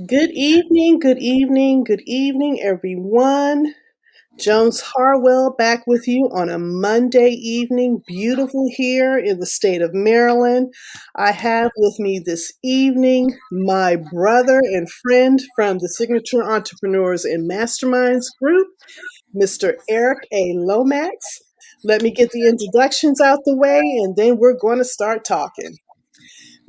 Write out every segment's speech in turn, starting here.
Good evening, good evening, good evening, everyone. Jones Harwell back with you on a Monday evening. Beautiful here in the state of Maryland. I have with me this evening my brother and friend from the Signature Entrepreneurs and Masterminds Group, Mr. Eric A. Lomax. Let me get the introductions out the way and then we're going to start talking.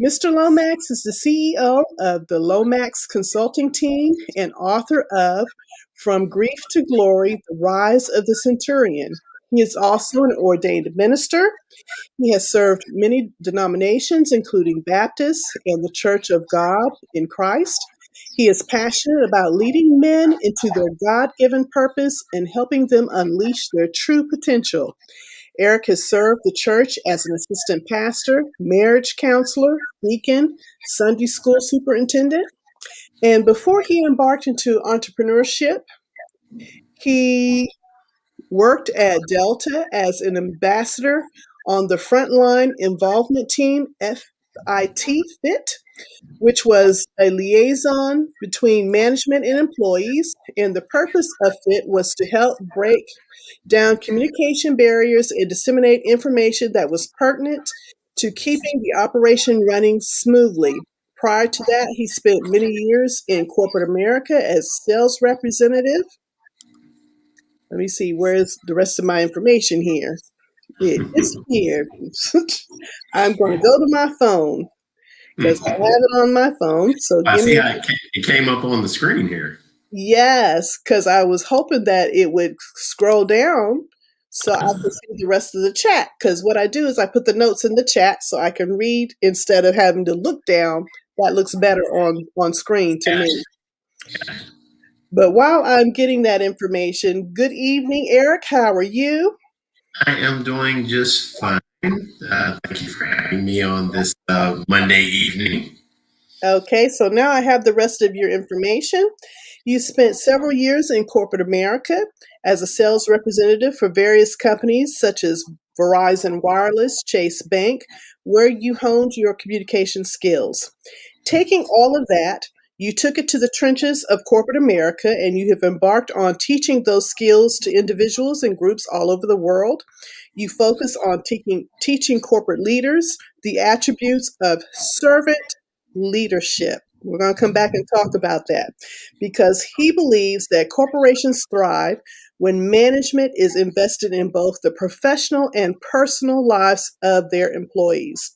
Mr. Lomax is the CEO of the Lomax Consulting Team and author of From Grief to Glory, The Rise of the Centurion. He is also an ordained minister. He has served many denominations, including Baptists and the Church of God in Christ. He is passionate about leading men into their God given purpose and helping them unleash their true potential. Eric has served the church as an assistant pastor, marriage counselor, deacon, Sunday school superintendent. And before he embarked into entrepreneurship, he worked at Delta as an ambassador on the Frontline Involvement Team, FIT, which was a liaison between management and employees. And the purpose of FIT was to help break down communication barriers and disseminate information that was pertinent to keeping the operation running smoothly. Prior to that, he spent many years in corporate America as a sales representative. Let me see, where's the rest of my information here? It is here. I'm going to go to my phone because I have it on my phone. So I give see me, how it came up on the screen here. yes, because I was hoping that it would scroll down so I could see the rest of the chat. Because what I do is I put the notes in the chat so I can read instead of having to look down. That looks better on screen to Yeah, me. But while I'm getting that information, good evening, Eric. How are you? I am doing just fine. Thank you for having me on this Monday evening. Okay, so now I have the rest of your information. You spent several years in corporate America as a sales representative for various companies such as Verizon Wireless, Chase Bank, where you honed your communication skills. Taking all of that, you took it to the trenches of corporate America and you have embarked on teaching those skills to individuals and groups all over the world. You focus on teaching corporate leaders the attributes of servant leadership. We're going to come back and talk about that because he believes that corporations thrive when management is invested in both the professional and personal lives of their employees.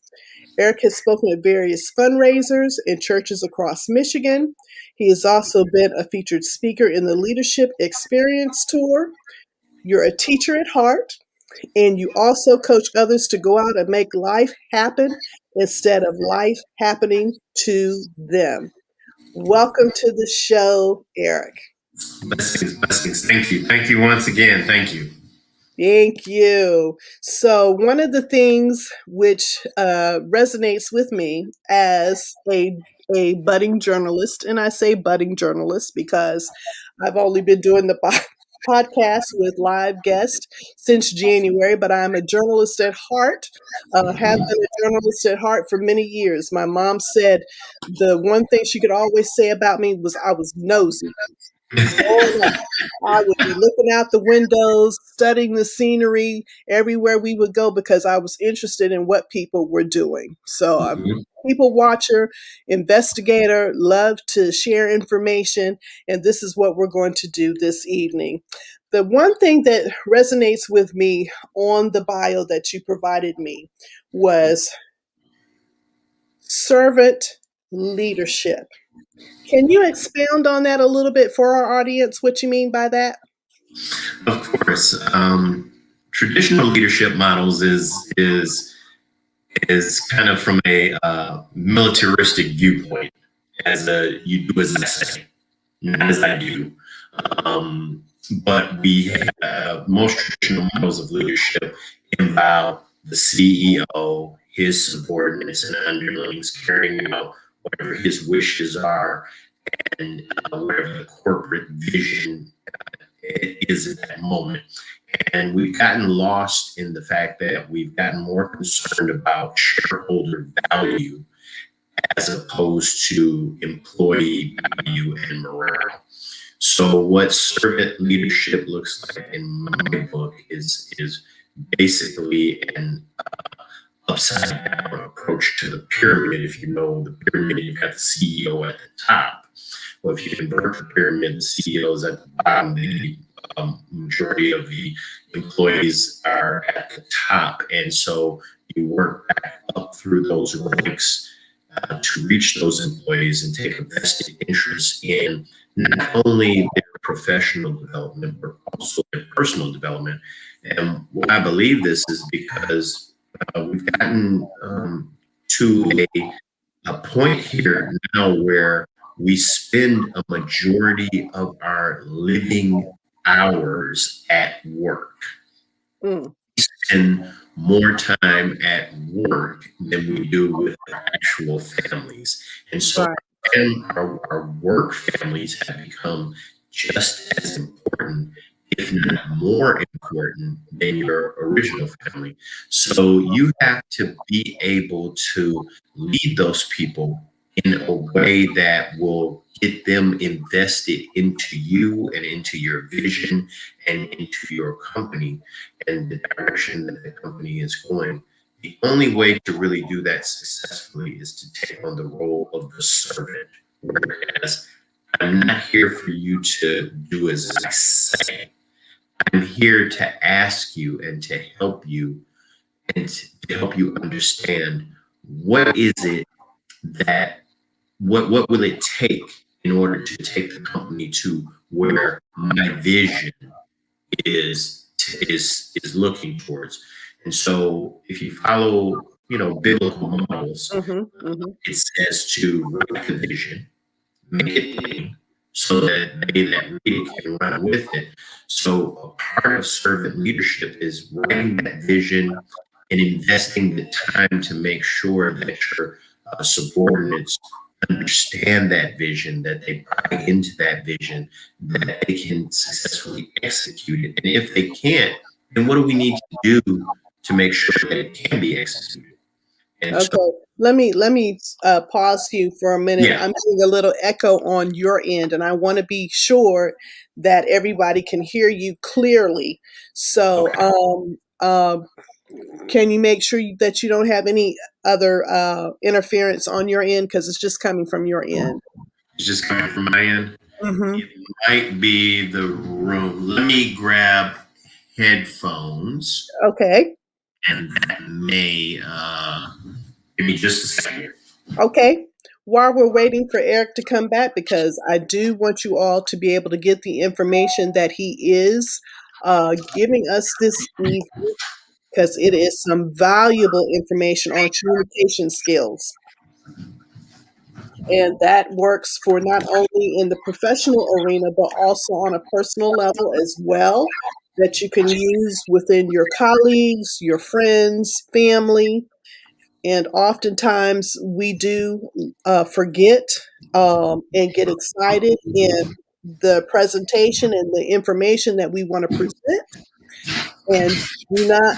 Eric has spoken at various fundraisers in churches across Michigan. He has also been a featured speaker in the Leadership Experience Tour. You're a teacher at heart, and you also coach others to go out and make life happen instead of life happening to them. Welcome to the show, Eric. Blessings, blessings. Thank you. Thank you once again. Thank you. Thank you. So, one of the things which resonates with me as a budding journalist, and I say budding journalist because I've only been doing the podcast with live guests since January, but I'm a journalist at heart. Have been a journalist at heart for many years. My mom said the one thing she could always say about me was I was nosy. Growing up, I would be looking out the windows, studying the scenery everywhere we would go because I was interested in what people were doing. So I'm Mhm. a people watcher, investigator, love to share information, and this is what we're going to do this evening. The one thing that resonates with me on the bio that you provided me was servant leadership. Can you expound on that a little bit for our audience, what you mean by that? Of course, traditional leadership models is kind of from a militaristic viewpoint, as a you do as I say, not as I do. Um, but we have most traditional models of leadership involve the CEO, his subordinates and underlings carrying out whatever his wishes are and whatever the corporate vision is at that moment. And we've gotten lost in the fact that we've gotten more concerned about shareholder value as opposed to employee value and morale. So what servant leadership looks like in my book is basically an upside down approach to the pyramid. If you know the pyramid, you've got the CEO at the top. Well, if you invert the pyramid, the CEO is at the bottom. The majority of the employees are at the top, and so you work back up through those ranks to reach those employees and take a vested interest in not only their professional development, but also their personal development. And why I believe this is because we've gotten to a point here now where we spend a majority of our living hours at work. Mm. Spend more time at work than we do with our actual families. And so Right. our work families have become just as important, if not more important, than your original family. So you have to be able to lead those people in a way that will get them invested into you and into your vision and into your company and the direction that the company is going. The only way to really do that successfully is to take on the role of the servant. Whereas I'm not here for you to do as I say. I'm here to ask you and to help you and to help you understand what is it that what will it take in order to take the company to where my vision is looking towards. And so if you follow, biblical models, Mhm, mhm. it says to write the vision, make it plain, so that they that read it can run with it. So a part of servant leadership is writing that vision and investing the time to make sure that your subordinates understand that vision, that they buy into that vision, that they can successfully execute it. And if they can't, then what do we need to do to make sure that it can be executed? And so, Okay. Let me pause you for a minute. yeah, I'm getting a little echo on your end, and I want to be sure that everybody can hear you clearly. So, okay. can you make sure that you don't have any other interference on your end because it's just coming from your end? It's just coming from my end. Mm-hmm. It might be the room. Let me grab headphones, Okay. and that may give me just a second. Okay. While we're waiting for Eric to come back, because I do want you all to be able to get the information that he is giving us this evening, because it is some valuable information on communication skills. And that works for not only in the professional arena, but also on a personal level as well, that you can use within your colleagues, your friends, family. And oftentimes we do forget and get excited in the presentation and the information that we want to present and do not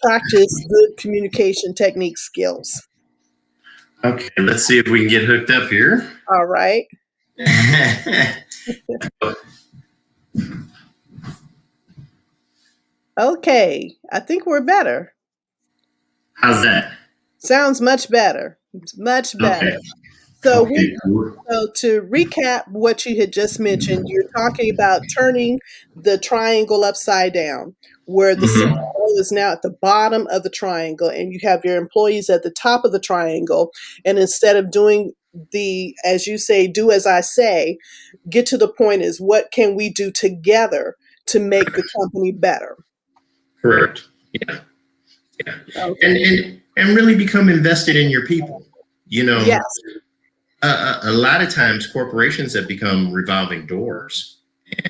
practice good communication technique skills. Okay, let's see if we can get hooked up here. All right. Okay. I think we're better. How's that? Sounds much better. Much better. Okay. So we Okay, cool. So to recap what you had just mentioned, you're talking about turning the triangle upside down, where the Mhm. CEO is now at the bottom of the triangle, and you have your employees at the top of the triangle. And instead of doing as you say, do as I say, get to the point is what can we do together to make the company better? Correct. Yeah, yeah. And, Okay. and and really become invested in your people. You know, Yes. a lot of times corporations have become revolving doors,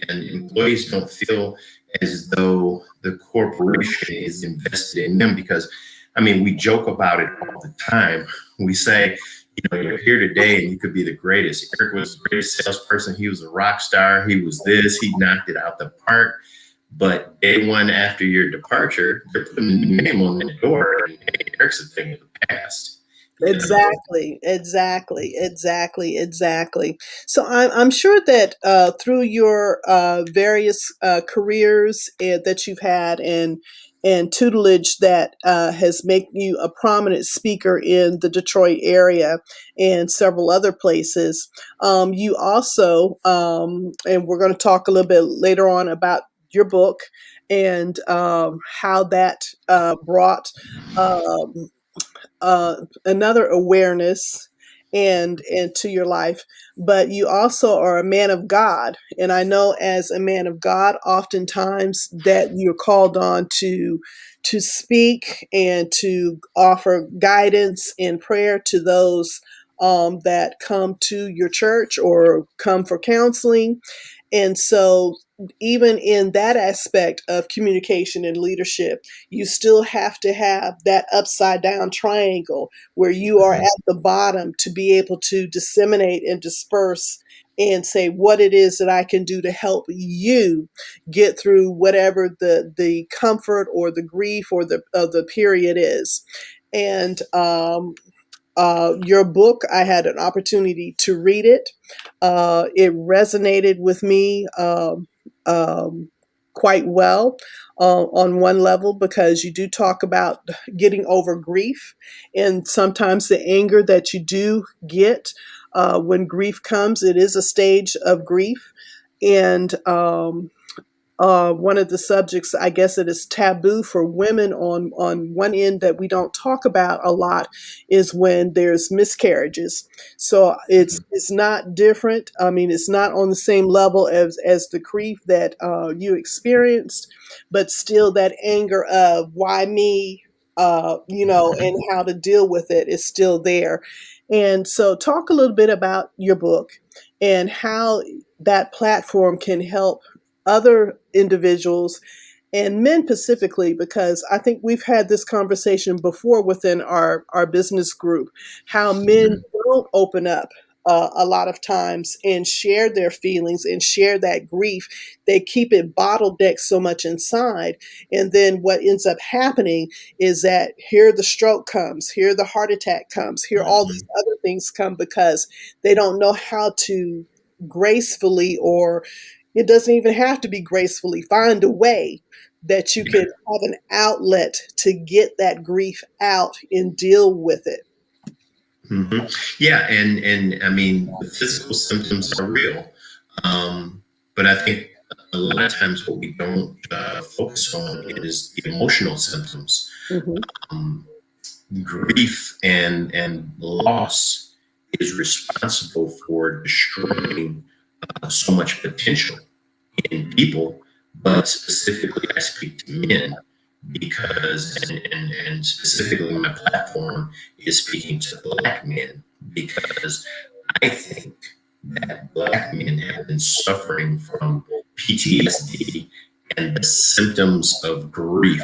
and employees don't feel as though the corporation is invested in them because, I mean, we joke about it all the time. We say, you're here today and you could be the greatest. Eric was the greatest salesperson. He was a rock star. He was this. He knocked it out the park. But day one after your departure, they're putting a new name on the door, and hey, Eric's a thing of the past. Exactly, exactly, exactly, exactly. So I'm sure that through your various careers that you've had and tutelage that has made you a prominent speaker in the Detroit area and several other places. You also, and we're going to talk a little bit later on about your book and how that brought. Um, another awareness and to your life, but you also are a man of God, and I know as a man of God oftentimes that you're called on to speak and to offer guidance and prayer to those that come to your church or come for counseling. And so, even in that aspect of communication and leadership, you still have to have that upside down triangle where you are at the bottom to be able to disseminate and disperse and say what it is that I can do to help you get through whatever the comfort or the grief or the period is. And your book, I had an opportunity to read it. It resonated with me um, quite well on one level because you do talk about getting over grief and sometimes the anger that you do get when grief comes. It is a stage of grief. And one of the subjects, I guess it is taboo for women on one end that we don't talk about a lot is when there's miscarriages. So it's not different. I mean, it's not on the same level as the grief that you experienced, but still that anger of why me, and how to deal with it is still there. And so, talk a little bit about your book and how that platform can help other individuals and men specifically, because I think we've had this conversation before within our business group, how men don't open up a lot of times and share their feelings and share that grief. They keep it bottled neck so much inside. And then what ends up happening is that here the stroke comes, here the heart attack comes, here all these other things come because they don't know how to gracefully, or it doesn't even have to be gracefully, find a way that you can have an outlet to get that grief out and deal with it. Hmm. Yeah, and I mean the physical symptoms are real, but I think a lot of times what we don't focus on is the emotional symptoms. Hmm. Um, Grief and loss is responsible for destroying so much potential in people, but specifically I speak to men because, and specifically my platform is speaking to Black men because I think that Black men have been suffering from PTSD and the symptoms of grief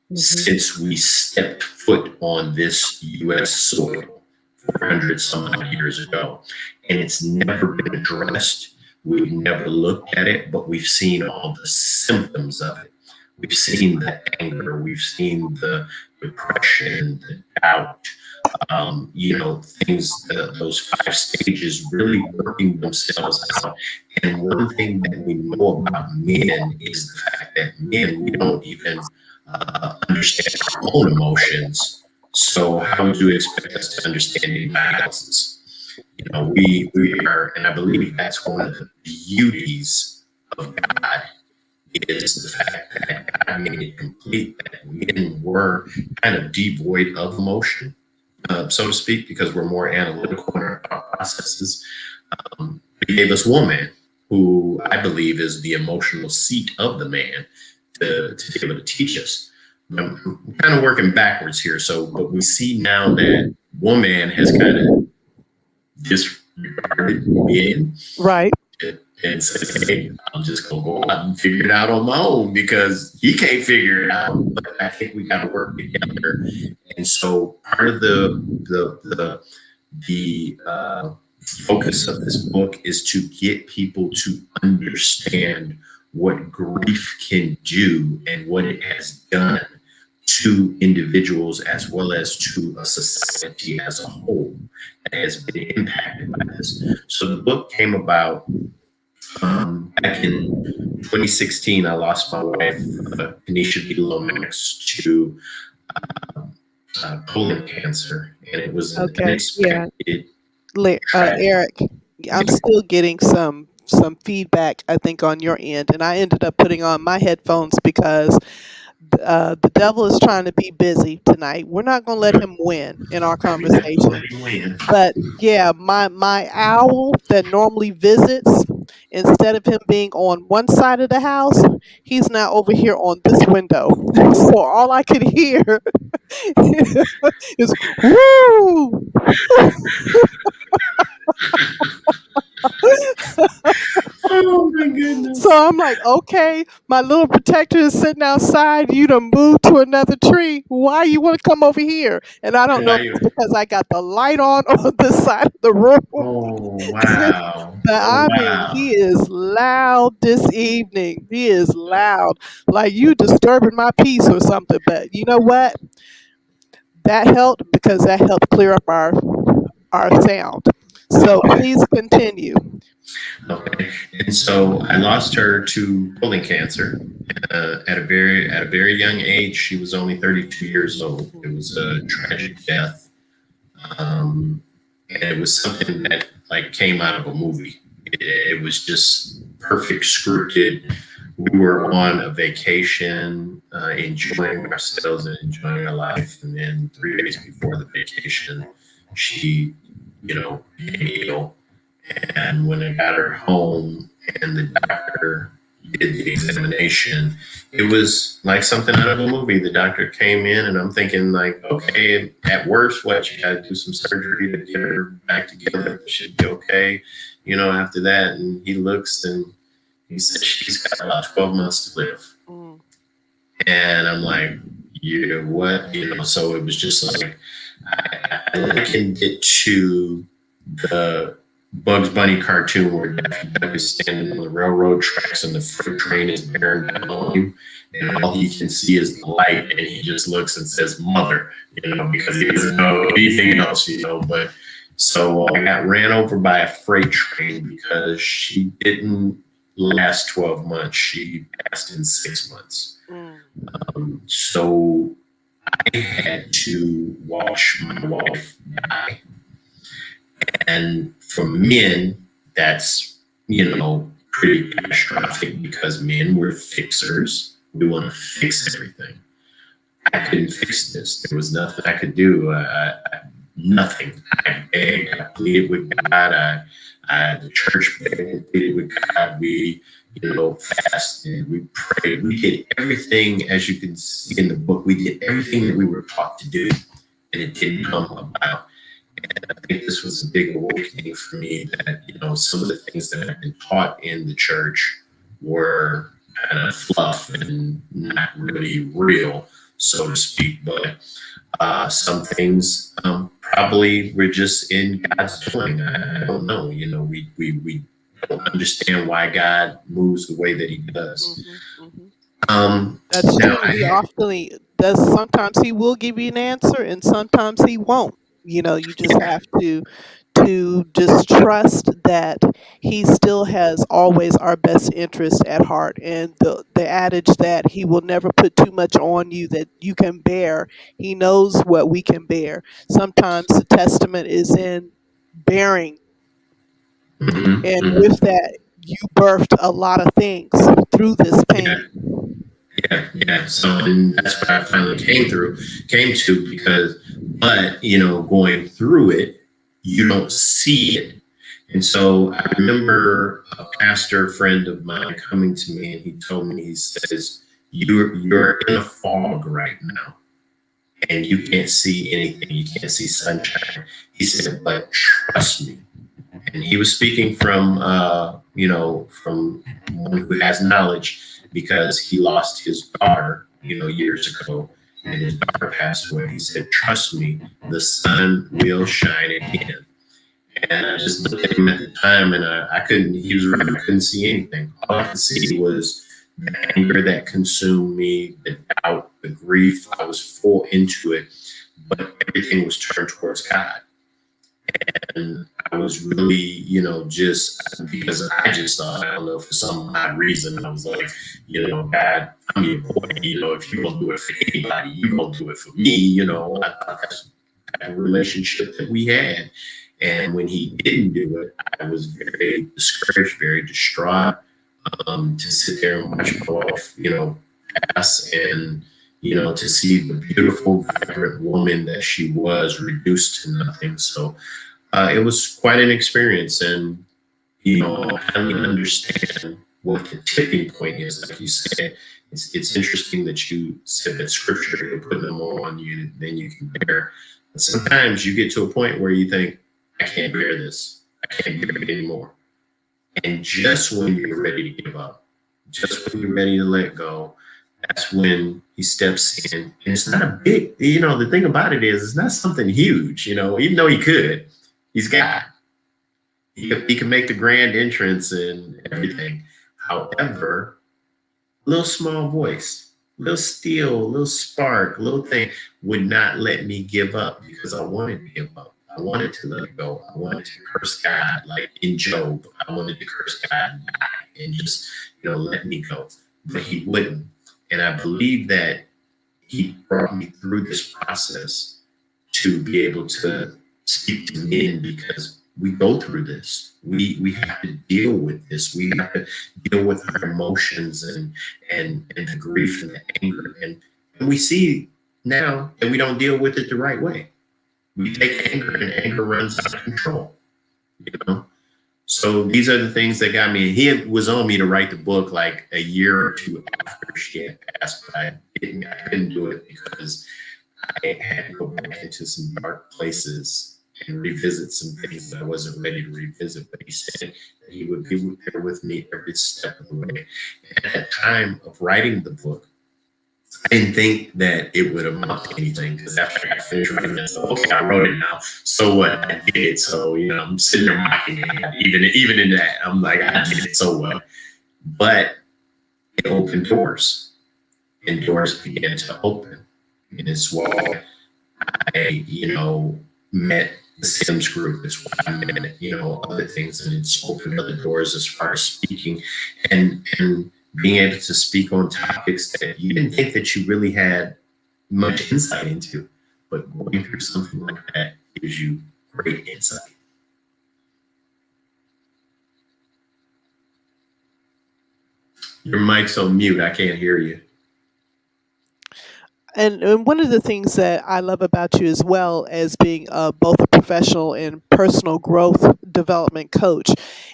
Hmm. since we stepped foot on this US soil 400 some odd years ago. And it's never been addressed. We've never looked at it, but we've seen all the symptoms of it. We've seen the anger, we've seen the depression, the doubt, things, those 5 stages really working themselves out. And one thing that we know about men is the fact that men, we don't even understand our own emotions. So how would you expect us to understand anybody else's? We are, and I believe that's one of the beauties of God is the fact that God made it complete that men were kind of devoid of emotion, so to speak, because we're more analytical in our processes. He gave us woman, who I believe is the emotional seat of the man to be able to teach us. I'm kind of working backwards here. So, but we see now that woman has kind of disregarded men Right. and said, hey, I'm just going to go out and figure it out on my own because he can't figure it out. But I think we got to work together. And so part of the focus of this book is to get people to understand what grief can do and what it has done to individuals as well as to a society as a whole that has been impacted by this. So the book came about back in 2016. I lost my wife, Tanisha B. Lomax, to colon cancer, and it was an Okay. Yeah. unexpected tragedy. Eric, I'm still getting some feedback, I think, on your end, and I ended up putting on my headphones because the devil is trying to be busy tonight. We're not going to let him win in our We're not gonna conversation. let him win. But yeah, my owl that normally visits, instead of him being on one side of the house, he's now over here on this window. So all I could hear is woo. Oh my So goodness! I'm like, okay, my little protector is sitting outside. You done moved to another tree. Why you want to come over here? And I don't know if Why? it's because I got the light on this side of the room. Oh wow! But Oh I mean, wow! he is loud this evening. He is loud. Like you disturbing my peace or something. But you know what? That helped because that helped clear up our sound. So Okay. please continue. Okay. And so I lost her to colon cancer at a very young age. She was only 32 years old. It was a tragic death, and it was something that like came out of a movie. It was just perfect scripted. We were on a vacation, enjoying ourselves and enjoying our life, and then 3 days before the vacation, she, became ill. And when I got her home and the doctor did the examination, it was like something out of a movie. The doctor came in, and I'm thinking, like, okay, at worst, what, you got to do some surgery to get her back together. It should be okay, after that. And he looks and he said, she's got about 12 months to live. Mm, And I'm like, what? So it was just like, I likened it to the Bugs Bunny cartoon where Daffy Duck is standing on the railroad tracks and the freight train is bearing down on him, and all he can see is the light, and he just looks and says, "Mother," because he doesn't know anything else, But so I got ran over by a freight train because she didn't last 12 months. She passed in 6 months. mm, So I had to watch my wife die. And for men, that's, pretty catastrophic because men were fixers. We want to fix everything. I couldn't fix this. There was nothing I could do. Nothing. I begged, I pleaded with God. The church begged and pleaded with God. We, fasted, we prayed. We did everything, as you can see in the book, we did everything that we were taught to do, and it didn't come about. And I think this was a big awakening for me that, some of the things that I've been taught in the church were kind of fluff and not really real, so to speak. But some things probably were just in God's doing. I don't know. We don't understand why God moves the way that He does. mhm, mhm. That's Now true. He often does. Sometimes he will give you an answer, and sometimes he won't. You just have to just trust that he still has always our best interest at heart. And the adage that he will never put too much on you that you can bear. He knows what we can bear. Sometimes the testament is in bearing, mhm, and mhm. with that, you birthed a lot of things through this Yeah, pain. yeah. So, and that's what I finally came to because, but going through it, you don't see it. And so I remember a pastor friend of mine coming to me, and he told me, he says, "You're in a fog right now, and you can't see anything. You can't see sunshine." He said, "But trust me." And he was speaking from one who has knowledge because he lost his daughter, years ago, and his daughter passed away. He said, "Trust me, the sun will shine again." And I just looked at him at the time, and I couldn't. He was right. I couldn't see anything. All I could see was the anger that consumed me, the doubt the grief. I was full into it, but everything was turned towards God. And I was really, just because I just thought, I don't know, for some odd reason, I was like, God, I'm your boy. If you're going to do it for anybody, you're going to do it for me. I thought that's the type of relationship that we had. And when he didn't do it, I was very discouraged, very distraught, to sit there and watch my wife, pass, and, to see the beautiful, vibrant woman that she was reduced to nothing. So it was quite an experience. And, I don't understand what the tipping point is. Like you said, it's interesting that you said that scripture, you're putting them on you, then you can bear. But sometimes you get to a point where you think, I can't bear this. I can't bear it anymore. And just when you're ready to give up, just when you're ready to let go, that's when he steps in. And it's not a big, the thing about it is, it's not something huge, even though he could. He's God. He can make the grand entrance and everything. However, little small voice, little steel, little spark, little thing would not let me give up because I wanted to give up. I wanted to let go. I wanted to curse God, like in Job. I wanted to curse God and just, let me go. But he wouldn't. And I believe that he brought me through this process to be able to speak to men, because we go through this. We have to deal with this. We have to deal with our emotions and the grief and the anger. And we see now that we don't deal with it the right way. We take anger, and anger runs out of control. You know. So these are the things that got me. He was on me to write the book like a year or two after she had passed, but I couldn't do it because I had to go back into some dark places and revisit some things that I wasn't ready to revisit. But he said that he would be there with me every step of the way. And at the time of writing the book, I didn't think that it would amount to anything, because after I finished writing it, so, okay, I wrote it now. So what? I did it. So, I'm sitting there mocking it. Even in that, I'm like, I did it so well. But it opened doors, and doors began to open. And it's why I, met the Sims group. It's why I met, other things, and it's opened other doors as far as speaking and being able to speak on topics that you didn't think that you really had much insight into, but going through something like that gives you great insight. Your mic's on mute. I can't hear you. And one of the things that I love about you, as well as being both a professional and personal growth development coach,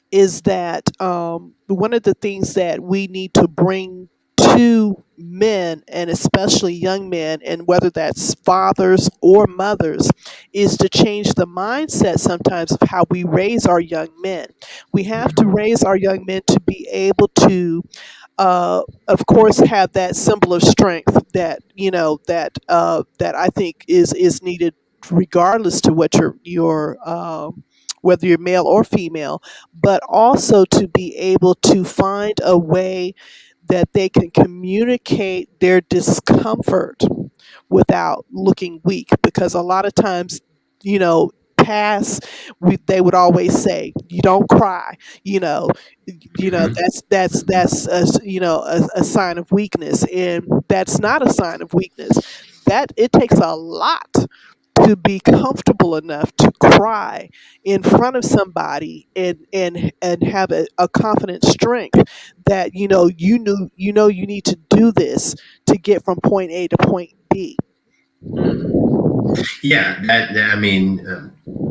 is that one of the things that we need to bring to men, and especially young men, and whether that's fathers or mothers, is to change the mindset sometimes of how we raise our young men. We have to raise our young men to be able to, of course, have that symbol of strength that that I think is needed, regardless to what your whether you're male or female, but also to be able to find a way that they can communicate their discomfort without looking weak, because a lot of times, past, they would always say, you don't cry, you know Mm-hmm. that's a sign of weakness, and that's not a sign of weakness. That it takes a lot to be comfortable enough to cry in front of somebody, and have a confident strength that you need to do this to get from point A to point B. Yeah, I mean,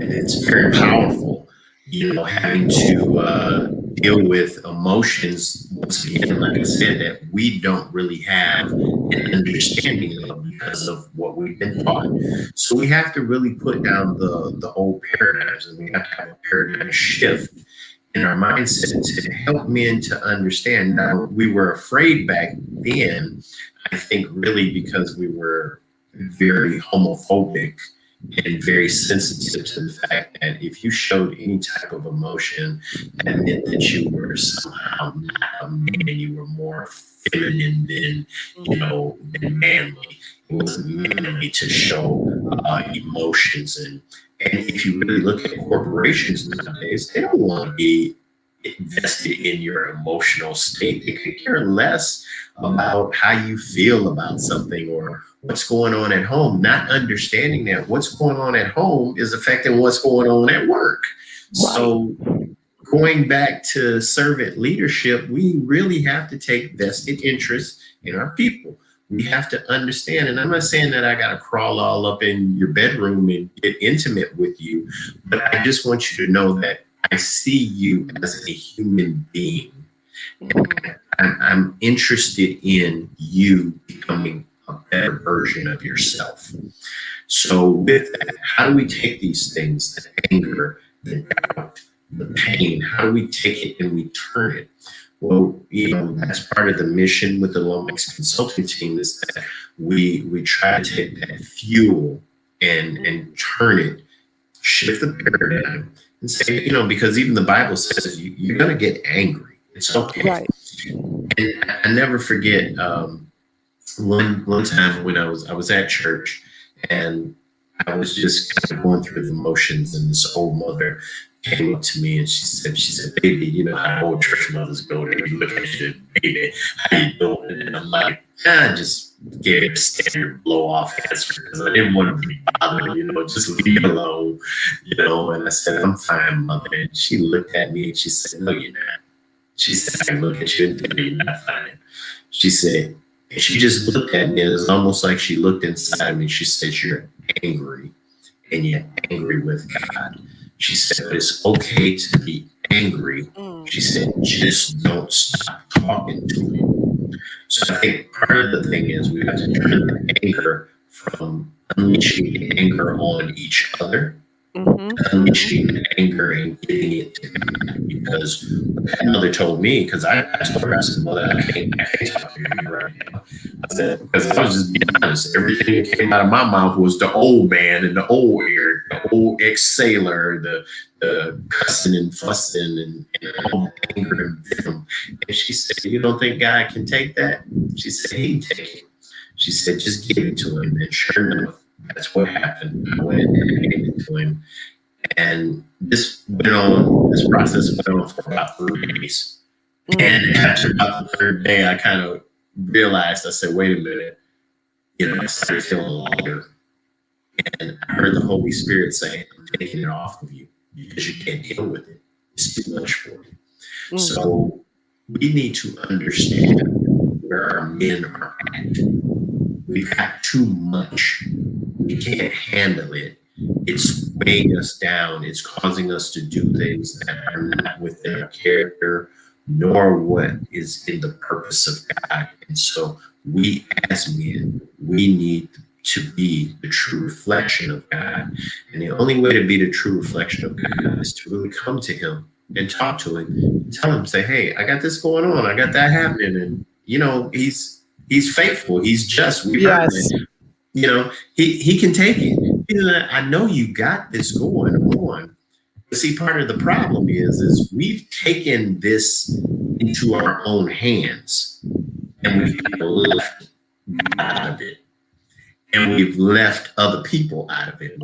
it's very powerful, having to deal with emotions, once again, like I said, that we don't really have an understanding of because of what we've been taught. So we have to really put down the old paradigms, and we have to have a paradigm shift in our mindset to help men to understand. Now, we were afraid back then, I think, really because we were very homophobic and very sensitive to the fact that if you showed any type of emotion, that meant that you were somehow not a man. You were more feminine than, than manly. It wasn't manly to show emotions. And if you really look at corporations nowadays, they don't want to be invested in your emotional state. They could care less about how you feel about something or what's going on at home, not understanding that what's going on at home is affecting what's going on at work. Right. So going back to servant leadership, we really have to take vested interest in our people. We have to understand, and I'm not saying that I got to crawl all up in your bedroom and get intimate with you, but I just want you to know that I see you as a human being. I'm interested in you becoming a better version of yourself. So, with that, how do we take these things, the anger, the doubt, the pain, how do we take it and we turn it? Well, that's part of the mission with the Lomax consulting team is that we try to take that fuel and turn it, shift the paradigm, and say, because even the Bible says you're going to get angry. It's okay. Right. And I never forget one time when I was at church and I was just kind of going through the motions, and this old mother came up to me and she said, baby, you know how old church mothers go there. You look at you, baby, how you doing? And I'm like, I just gave it a standard blow off answer because I didn't want to be bothered, just leave me alone, and I said, I'm fine, mother. And she looked at me and she said, no, you're not. She said, I look at you and tell you you're not fine. She said, and she just looked at me, and it's almost like she looked inside me. She said, you're angry, and you're angry with God. She said, but it's okay to be angry. She said, just don't stop talking to him. So I think part of the thing is we have to turn the anger from unleashing anger on each other, unleashing anger and giving it to God. Because that mother told me, because I told her, I said, mother, I can't talk to you right now. I said, because I was just being honest. Everything that came out of my mouth was the old man and the old Eric, the old ex-sailor, the cussing and fussing and all the anger and venom. And she said, you don't think God can take that? She said, he can take it. She said, just give it to him. And sure enough, that's what happened. I went and gave it to him. And this process went on for about 3 days. And after about the third day, I kind of realized, I said, wait a minute, I started feeling lighter. And I heard the Holy Spirit say, I'm taking it off of you because you can't deal with it. It's too much for you. So we need to understand where our men are at. We've got too much. We can't handle it. It's weighing us down. It's causing us to do things that are not within our character, nor what is in the purpose of God. And so we as men, we need to be the true reflection of God. And the only way to be the true reflection of God is to really come to him and talk to him, tell him, say, hey, I got this going on. I got that happening. And, he's faithful. He's just. We heard it. He can take it. I know you got this going on. But see, part of the problem is we've taken this into our own hands and we've left out of it. And we've left other people out of it.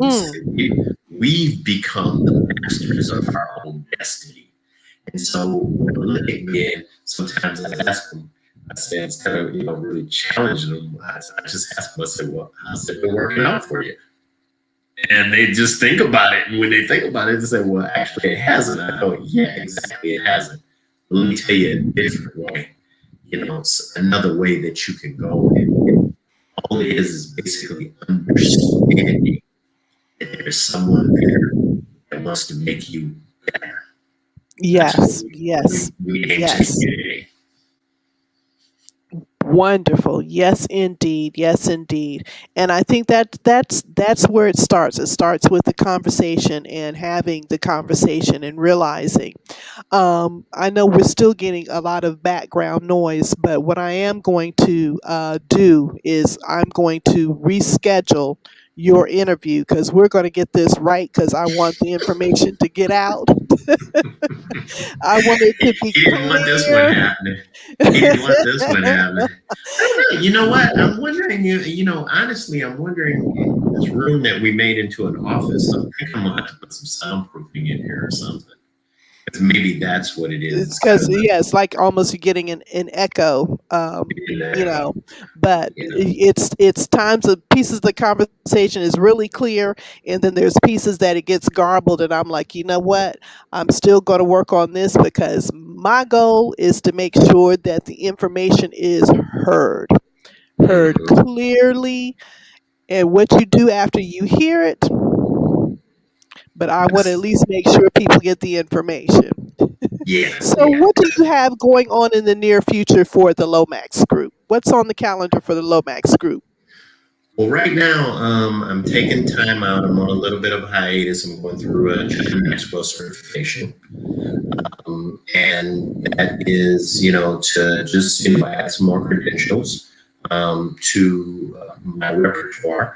We've become the masters of our own destiny. And so when I look at men, sometimes I ask them, I say, instead of really challenging them, I just ask them, I say, well, how's it been working out for you? And they just think about it. And when they think about it, they say, well, actually, it hasn't. I go, yeah, exactly, it hasn't. But let me tell you a different way. It's another way that you can go. And all it is basically understanding that there's someone there that wants to make you better. Yes. We aim to today. Wonderful. Yes, indeed. Yes, indeed. And I think that's where it starts. It starts with the conversation and having the conversation and realizing. I know we're still getting a lot of background noise, but what I am going to do is I'm going to reschedule your interview because we're going to get this right because I want the information to get out. I want it to be He didn't want this one clear. happening. He didn't want this one happening. I don't know. You know what? I'm wondering. Honestly, I'm wondering this room that we made into an office. I think I'm gonna have to put some soundproofing in here or something. 'Cause maybe that's what it is. It's It's kind because of yeah, it's like almost you're getting an echo, an you echo. know. But You know. it's times of pieces of the conversation is really clear, and then there's pieces that it gets garbled, and I'm like, you know what? I'm still going to work on this because my goal is to make sure that the information is heard Hmm. clearly, and what you do after you hear it. But I want to at least make sure people get the information. Yeah, So, yeah. what do you have going on in the near future for the Lomax Group? What's on the calendar for the Lomax Group? Well, right now, I'm taking time out. I'm on a little bit of a hiatus. I'm going through a John Maxwell certification. And that is, to just, add some more credentials to my repertoire.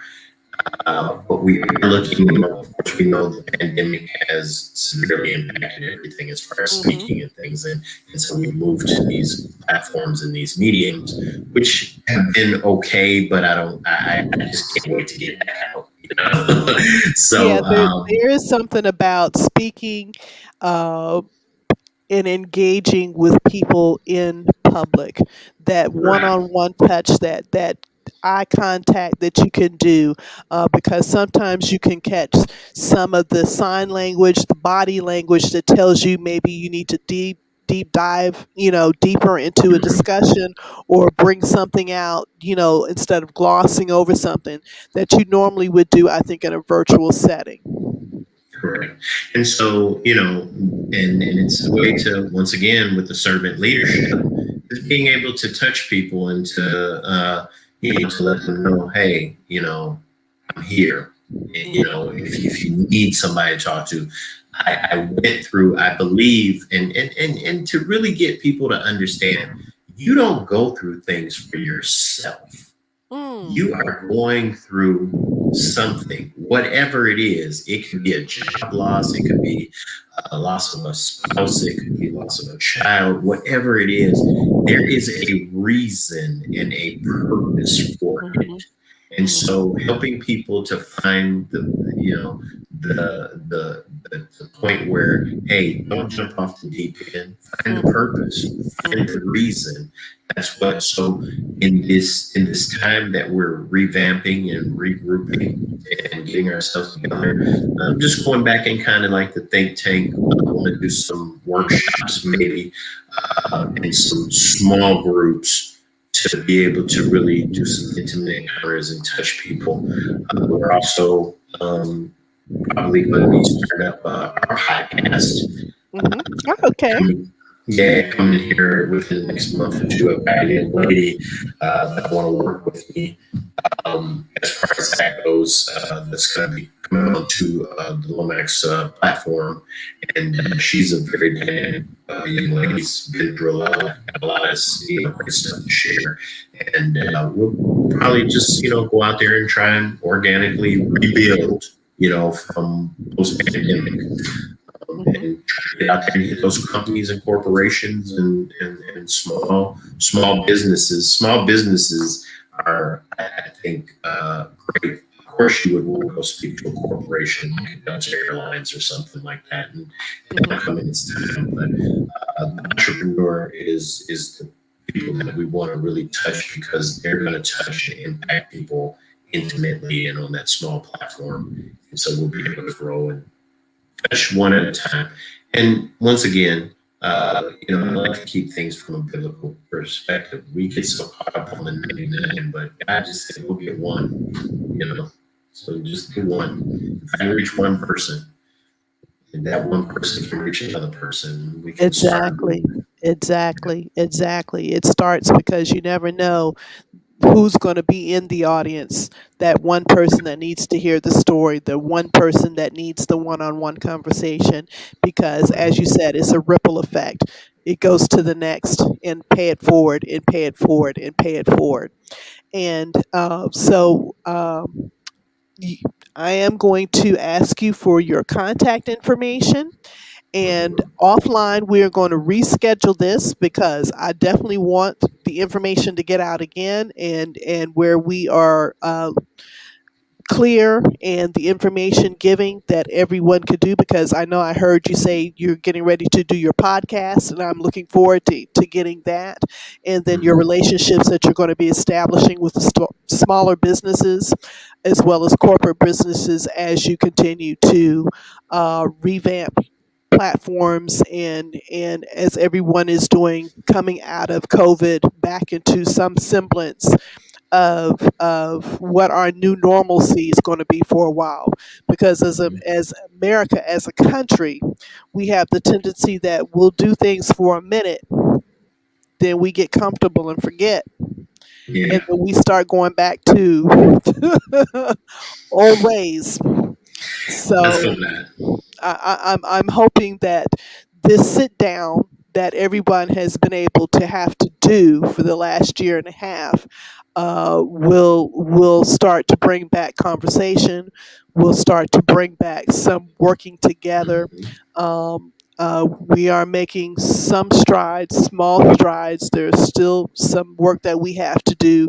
But we are looking, of course, we know the pandemic has severely impacted everything as far as speaking Hmm. and things. And so we moved to these platforms and these mediums, which have been okay, but I just can't wait to get back out, Yeah, so, there is something about speaking uh, and engaging with people in public, that right, one-on-one touch, that eye contact that you can do, because sometimes you can catch some of the sign language, the body language that tells you maybe you need to deep dive, deeper into a mhm, discussion, or bring something out, instead of glossing over something that you normally would do, I think, in a virtual setting. correct. And so, and it's a way to, once again, with the servant leadership, is being able to touch people and to let them know, hey, I'm here. And, if you need somebody to talk to, I went through, I believe, and to really get people to understand, you don't go through things for yourself. You Mm. are going through something, whatever it is. It could be a job loss, it could be a loss of a spouse, it could be loss of a child, whatever it is. There is a reason and a purpose for it. Mhm. And Mhm. so helping people to find the point where, hey, don't jump off the deep end, find the purpose, find the Mhm. reason. That's what. So in this time that we're revamping and regrouping and getting ourselves together, I'm just going back in kind of like the think tank. I want to do some workshops maybe in some small groups to be able to really do some intimate encounters and touch people. We're also probably going to be starting up our podcast. Mhm. Oh, okay. Coming, yeah, coming here within the next month or two. I've got a young lady that want to work with me. As far as that goes, that's going to be coming onto the Lomax platform, and she's a very dynamic young lady. She's been through a lot, got a lot of great stuff to share, and we'll probably just go out there and try and organically rebuild, from post pandemic, Mhm. and try to get out there and hit those companies and corporations and small businesses. Small businesses are, I think, great. Of course, you would want to go speak to a corporation like Delta Airlines or something like that, and that'll come in its time. But the entrepreneur is the people that we want to really touch because they're going to touch and impact people intimately and on that small platform. And so we'll be able to grow and touch one at a time. And once again, I like to keep things from a biblical perspective. We get so caught up on the 99, but God just said, we'll get one, you know. So just do one. If I can reach one person, and that one person can reach another person, we can start Exactly. moving. Exactly. Exactly. It starts because you never know who's going to be in the audience. That one person that needs to hear the story, the one person that needs the one-on-one conversation, because as you said, it's a ripple effect. It goes to the next, and pay it forward, and pay it forward, and pay it forward. And y- I am going to ask you for your contact information. And Mhm. offline, we're going to reschedule this because I definitely want the information to get out again, and where we are clear and the information giving that everyone could do, because I know I heard you say you're getting ready to do your podcast, and I'm looking forward to getting that. And then your Mhm. relationships that you're going to be establishing with the smaller businesses as well as corporate businesses as you continue to revamp platforms, and as everyone is doing, coming out of COVID back into some semblance of what our new normalcy is going to be for a while. Because Mhm. as America, as a country, we have the tendency that we'll do things for a minute, then we get comfortable and forget, and Yeah, then we start going back to old ways. let's So hope not. I'm hoping that this sit down that everyone has been able to have to do for the last year and a half will start to bring back conversation. Will start to bring back some working together. Mhm. We are making some strides, small strides. There's still some work that we have to do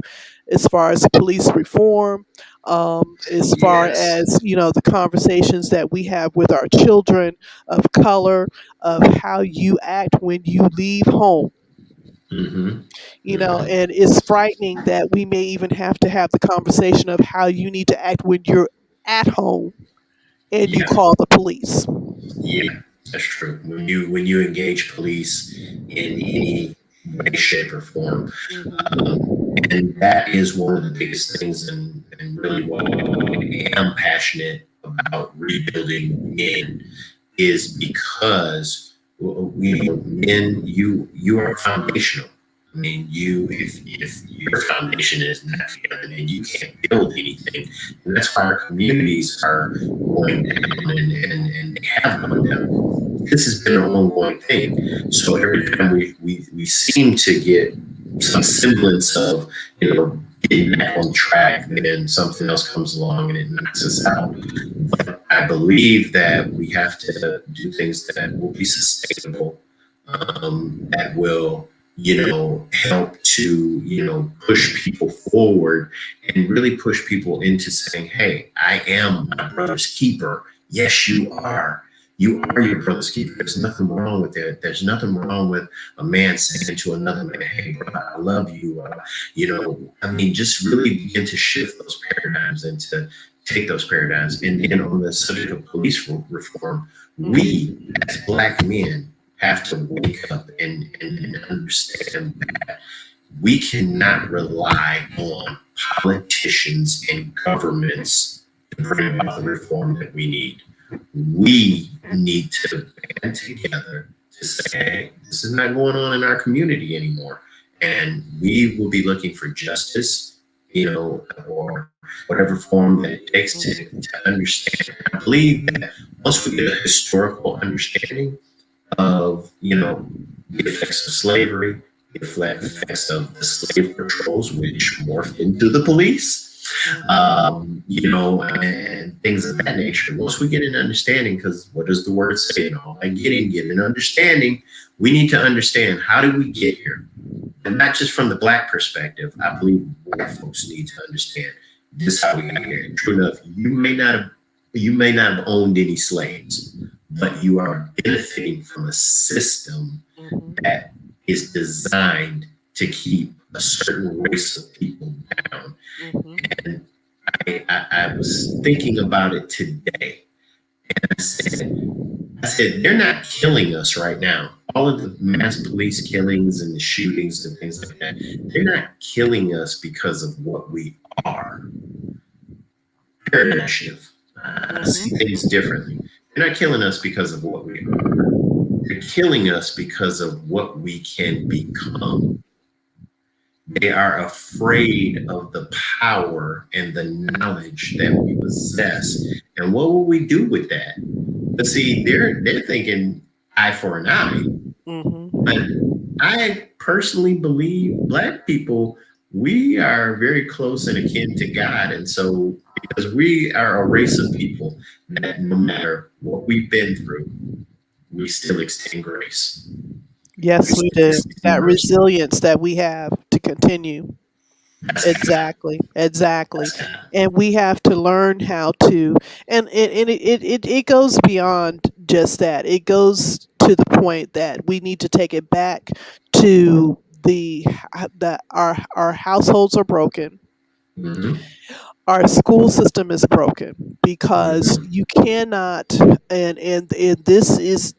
as far as police reform, as far Yes. as the conversations that we have with our children of color, of how you act when you leave home. Hmm. Hmm. And it's frightening that we may even have to have the conversation of how you need to act when you're at home and you Yeah, call the police. yeah, that's true. When you engage police in any way, shape, or form, Hmm. um, and that is one of the biggest things, and really what I am passionate about rebuilding men is because men, you are foundational. I mean, if your foundation is not together, then you can't build anything, and that's why our communities are going down, and they have gone down. This has been an ongoing thing. So every time we seem to get some semblance of getting back on track, then something else comes along and it knocks us out. But I believe that we have to do things that will be sustainable, that will, help to, push people forward and really push people into saying, hey, I am my brother's keeper. Yes, you are. You are your brother's keeper. There's nothing wrong with it. There's nothing wrong with a man saying to another man, hey, bro, I love you. I mean, just really begin to shift those paradigms and to take those paradigms. And then on the subject of police reform, we Hmm. as Black men have to wake up and understand that we cannot rely on politicians and governments to bring about the reform that we need. We need to band together to say, hey, this is not going on in our community anymore. And we will be looking for justice, or whatever form that it takes to understand. I believe that once we get a historical understanding of, the effects of slavery, the effects of the slave patrols, which morphed into the police, and things of that nature. Once we get an understanding, because what does the word say? I get an understanding. We need to understand, how did we get here? And not just from the Black perspective. I believe White folks need to understand this is how we got here. And true enough, you may not have owned any slaves, but you are benefiting from a system Hmm. that is designed to keep a certain race of people down. Hmm. And I was thinking about it today. I said, they're not killing us right now. All of the mass police killings and the shootings and things like that, they're not killing us because of what we are. Paradigm shift. I see things Hmm. differently. They're not killing us because of what we are. They're killing us because of what we can become. They are afraid of the power and the knowledge that we possess. And what will we do with that? But see, they're thinking eye for an eye. Hmm. But I personally believe Black people, we are very close and akin to God. And so because we are a race of people that no matter what we've been through, we still extend grace. We Yes, we still do. extend That mercy. resilience that we have to continue. That's God. Exactly, exactly. That's God. And we have to learn how to, and it goes beyond just that. It goes to the point that we need to take it back to that our households are broken. Mm-hmm. Our school system is broken because Mm-hmm. you cannot, and this is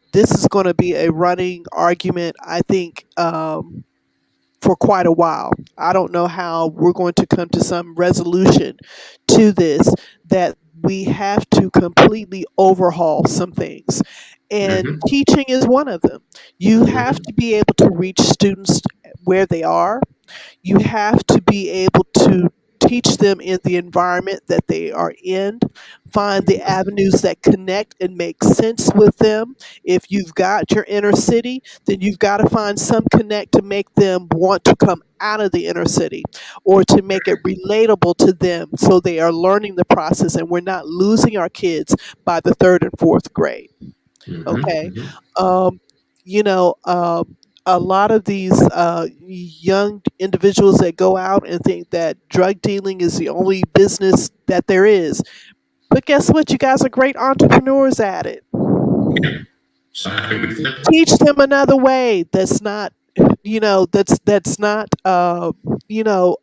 going to be a running argument, I think, for quite a while. I don't know how we're going to come to some resolution to this, that we have to completely overhaul some things. And Mm-hmm. teaching is one of them. You have Mm-hmm. to be able to reach students where they are. You have to be able to teach them in the environment that they are in, find the avenues that connect and make sense with them. If you've got your inner city, then you've got to find some connect to make them want to come out of the inner city, or to make it relatable to them so they are learning the process and we're not losing our kids by the third and fourth grade. Okay. Mm-hmm. um, you know, a lot of these young individuals that go out and think that drug dealing is the only business that there is. But guess what? You guys are great entrepreneurs at it. Yeah. So how do we flip it? Teach them another way that's not, that's not, you know,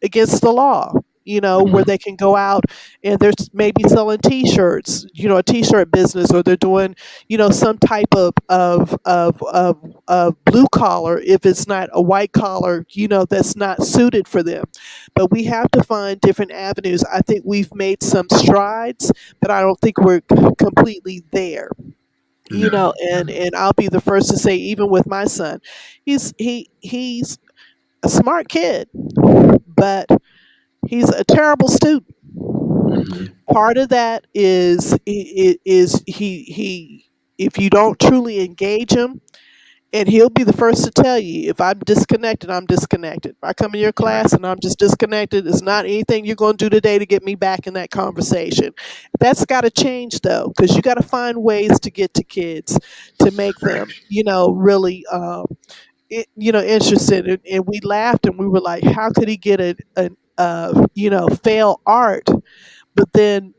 against the law, where Mm-hmm. they can go out and they're maybe selling t-shirts, a t-shirt business, or they're doing, some type of blue collar, if it's not a white collar, that's not suited for them. But we have to find different avenues. I think we've made some strides, but I don't think we're completely there. No. And I'll be the first to say, even with my son, he's a smart kid, but he's a terrible student. Mm-hmm. Part of that is he if you don't truly engage him, and he'll be the first to tell you, if I'm disconnected, I'm disconnected. If I come in your Right. class and I'm just disconnected, it's not anything you're going to do today to get me back in that conversation. That's got to change though, because you got to find ways to get to kids to make them, Correct. really, interested. And we laughed and we were like, how could he get fail art, but then,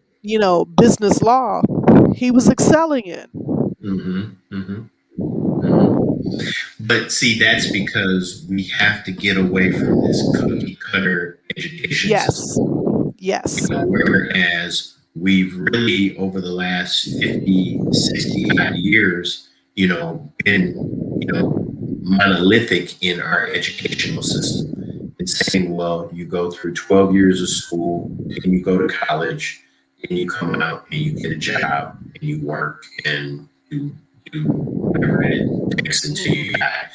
business law, he was excelling in. Mm-hmm. Mm-hmm. Mm-hmm. But see, that's because we have to get away from this cookie cutter education system. Yes, yes. Whereas we've really, over the last 50, 60 odd years, been, monolithic in our educational system and saying, well, you go through 12 years of school, then you go to college, and you come out and you get a job and you work and you do whatever it takes until you Mhm. die.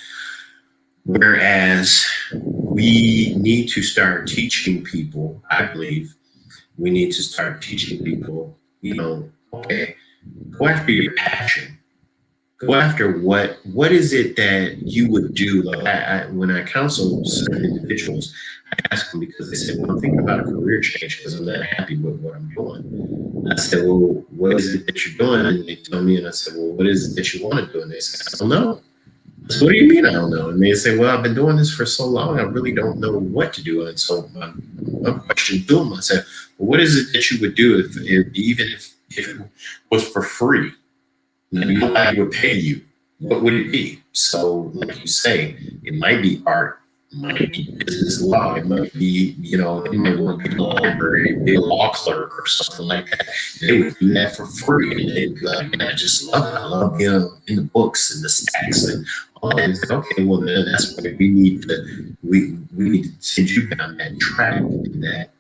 Whereas we need to start teaching people, I believe, we need to start teaching people, okay, go after your passion. Go after what is it that you would do. Like when I counsel certain individuals, I ask them because they say, well, I'm thinking about a career change because I'm not happy with what I'm doing. I said, well, what is it that you're doing? And they tell me, and I said, well, what is it that you want to do? And they say, I don't know. So what do you mean I don't know? And they say, well, I've been doing this for so long, I really don't know what to do. And so my question to them, I said, well, what is it that you would do if it was for free? And nobody would pay you. What would it be? So, like you say, it might be art, it might be Mhm. business law, it might be, it might want to be a library, be a law clerk or something like that. They would do that for free. And they'd be like, man, I just love it. I love being in the books and the stacks and all that. And it's like, okay, well, then that's why we need to send you down that track and that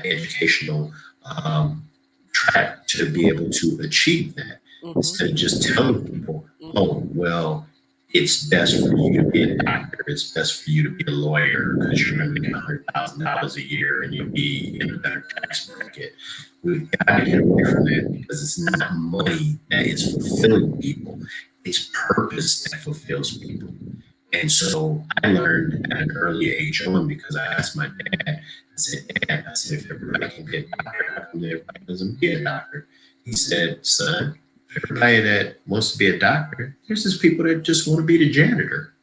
educational um, track to be able to achieve that instead of Mhm. just telling people, oh, Mhm. well, it's best for you to be a doctor, it's best for you to be a lawyer because you're going to make $100,000 a year and you'll be in a better tax bracket. We've got to get away from that because it's not money that is fulfilling people, it's purpose that fulfills people. And so I learned at an early age on because I asked my dad, I said, Dad, I said, if everybody can be a doctor, how come everybody doesn't be a doctor? He said, son, everybody that wants to be a doctor, there's just people that just want to be the janitor.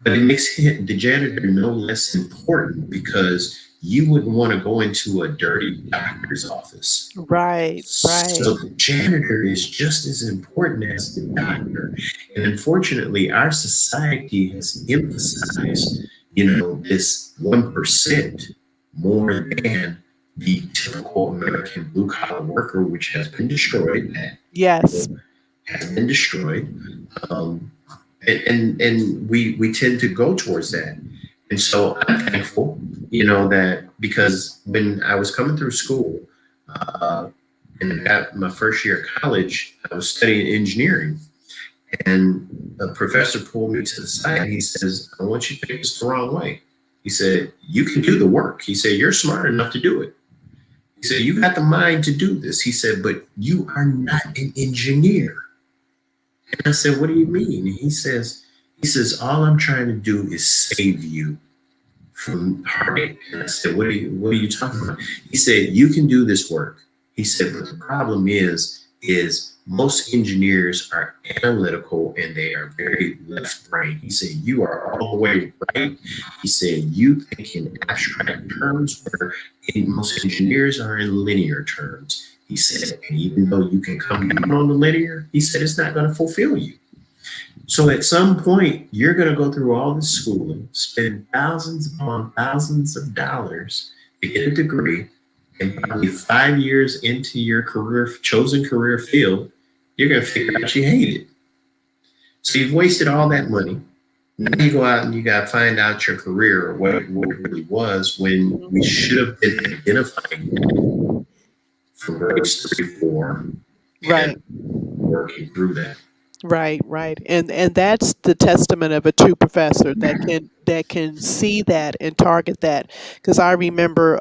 But it makes the janitor no less important because you wouldn't want to go into a dirty doctor's office. Right, right. So the janitor is just as important as the doctor. And unfortunately, our society has emphasized, this 1% more than the typical American blue collar worker, which has been destroyed. That Yes. has been destroyed. Um, and we tend to go towards that. And so I'm thankful, that because when I was coming through school, uh, and I got my first year of college, I was studying engineering. And a professor pulled me to the side. He says, I want you to take this the wrong way. He said, you can do the work. He said, you're smart enough to do it. He said, you got the mind to do this. He said, but you are not an engineer. And I said, what do you mean? And he says, all I'm trying to do is save you from heartache. And I said, what are you talking about? He said, you can do this work. He said, but the problem is most engineers are analytical and they are very left brain. He said, you are all the way right. He said, you think in abstract terms where most engineers are in linear terms. He said, and even though you can come down on the linear, he said, it's not going to fulfill you. So at some point, you're going to go through all this schooling, spend thousands upon thousands of dollars to get a degree, and probably 5 years into your chosen career field, you're going to figure out you hate it. So you've wasted all that money. Now you go out and you got to find out your career or what it really was when we should have been identifying from grades 3, 4, Right. and working through that. Right, right. And that's the testament of a true professor that can see that and target that. Because I remember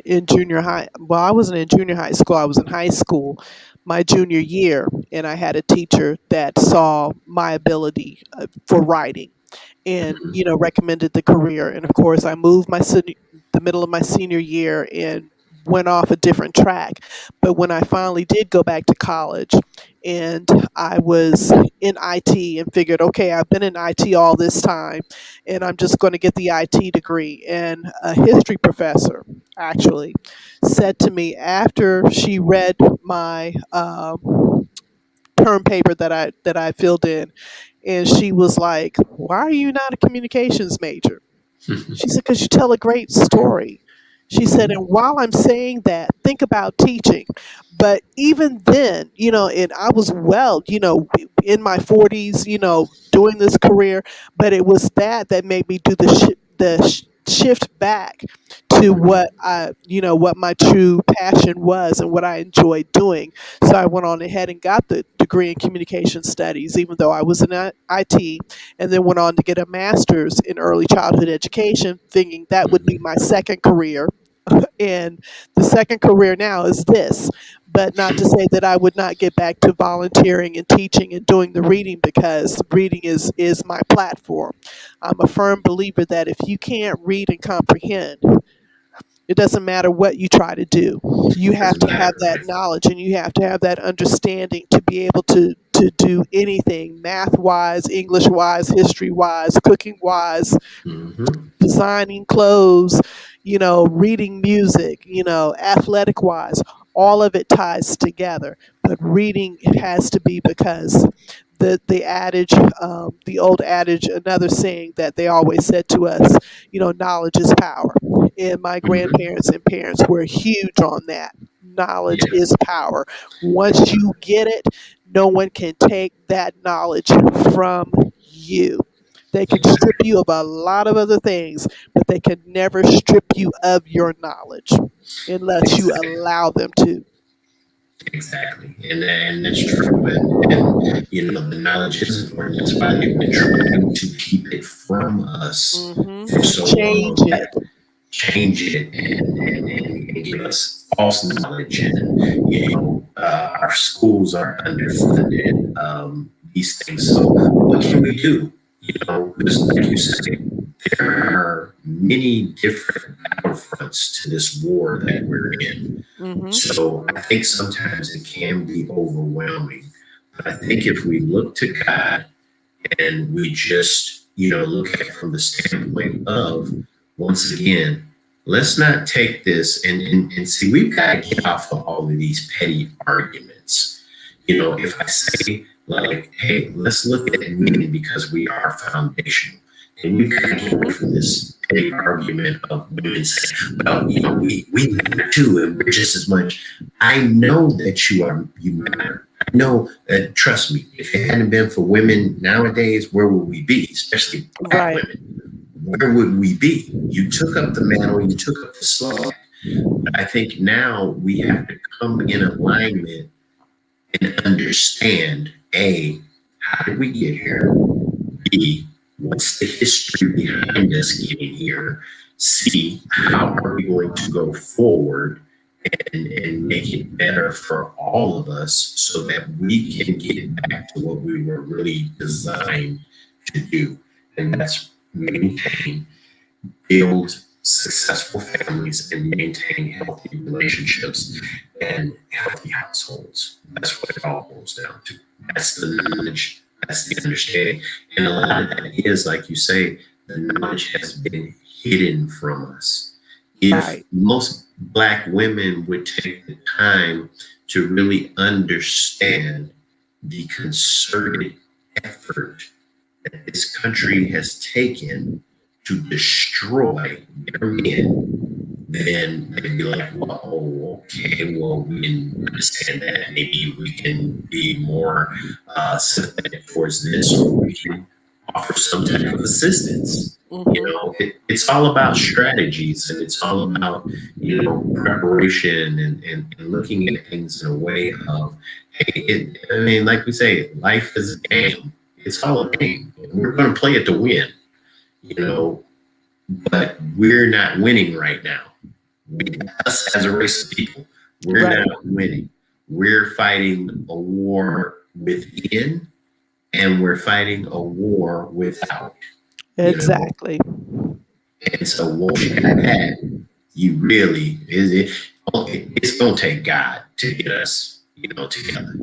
in junior high, well, I wasn't in junior high school, I was in high school my junior year, and I had a teacher that saw my ability for writing and recommended the career. And of course I moved the middle of my senior year and went off a different track. But when I finally did go back to college and I was in IT and figured, okay, I've been in IT all this time and I'm just going to get the IT degree. And a history professor actually said to me after she read my term paper that I filled in, and she was like, "Why are you not a communications major?" She said, "Because you tell a great story." She said, "And while I'm saying that, think about teaching." But even then, and I was in my 40s, doing this career, but it was that made me do shift back to what my true passion was and what I enjoyed doing. So I went on ahead and got the degree in communication studies, even though I was in IT, and then went on to get a master's in early childhood education, thinking that would be my second career. And the second career now is this, but not to say that I would not get back to volunteering and teaching and doing the reading, because reading is my platform. I'm a firm believer that if you can't read and comprehend, it doesn't matter what you try to do. You have Doesn't to have matter. that knowledge and you have to have that understanding to be able to do anything, math wise, English wise, history wise, cooking wise, Mm-hmm. designing clothes, reading music, athletic wise. All of it ties together. But reading has to be, because the adage, the old adage, another saying that they always said to us, knowledge is power. And my Mm-hmm. grandparents and parents were huge on that. Knowledge Yes. is power. Once you get it, no one can take that knowledge from you. They can strip Exactly. you of a lot of other things, but they can never strip you of your knowledge unless you Exactly. allow them to. Exactly. And that's true. And the knowledge is important. That's why they've been trying to keep it from us for Hmm. so Change long. it. Change it and give us false knowledge. And our schools are underfunded. These things. So what can we do? Just like you say, there are many different battlefronts to this war that we're in. Mm-hmm. So I think sometimes it can be overwhelming. But I think if we look to God and we just, look at it from the standpoint of, once again, let's not take this and see, we've got to get off of all of these petty arguments. If I say, like, hey, let's look at women because we are foundational. And we've got to get away from this petty argument of women saying, well, we matter too, and we're just as much. I know that you matter. I know that, trust me, if it hadn't been for women nowadays, where would we be? Especially black Right. women. Where would we be? You took up the mantle, you took up the slack. But I think now we have to come in alignment and understand, A, how did we get here? B, what's the history behind us getting here? C, how are we going to go forward and make it better for all of us so that we can get back to what we were really designed to do? And that's maintain, build successful families, and maintain healthy relationships and healthy households. That's what it all boils down to. That's the knowledge, that's the understanding. And a lot of that is, like you say, the knowledge has been hidden from us. If Right. most Black women would take the time to really understand the concerted effort that this country has taken to destroy their men, then they'd be like, well, oh, okay, well, we can understand that. Maybe we can be more sympathetic towards this, or we can offer some type of assistance. Mm-hmm. It's all about strategies, and it's all about, preparation and looking at things in a way of, hey, I mean, like we say, life is a game. It's all a game. We're going to play it to win, you know, but we're not winning right now. Us as a race of people, we're Right. not winning. We're fighting a war within, and we're fighting a war without. You know, Exactly. and so once you got that, you really is it. It's gonna take God to get us, together.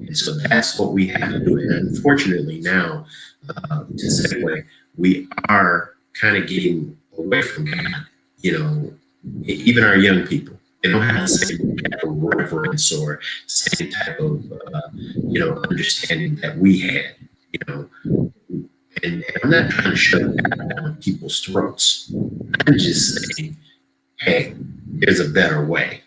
And so that's what we have to do. And unfortunately, now, to segue, we are kind of getting away from God. Even our young people, they don't have the same type of reverence or same type of, understanding that we had. You know, and I'm not trying to shove that down people's throats. I'm just saying, hey, there's a better way.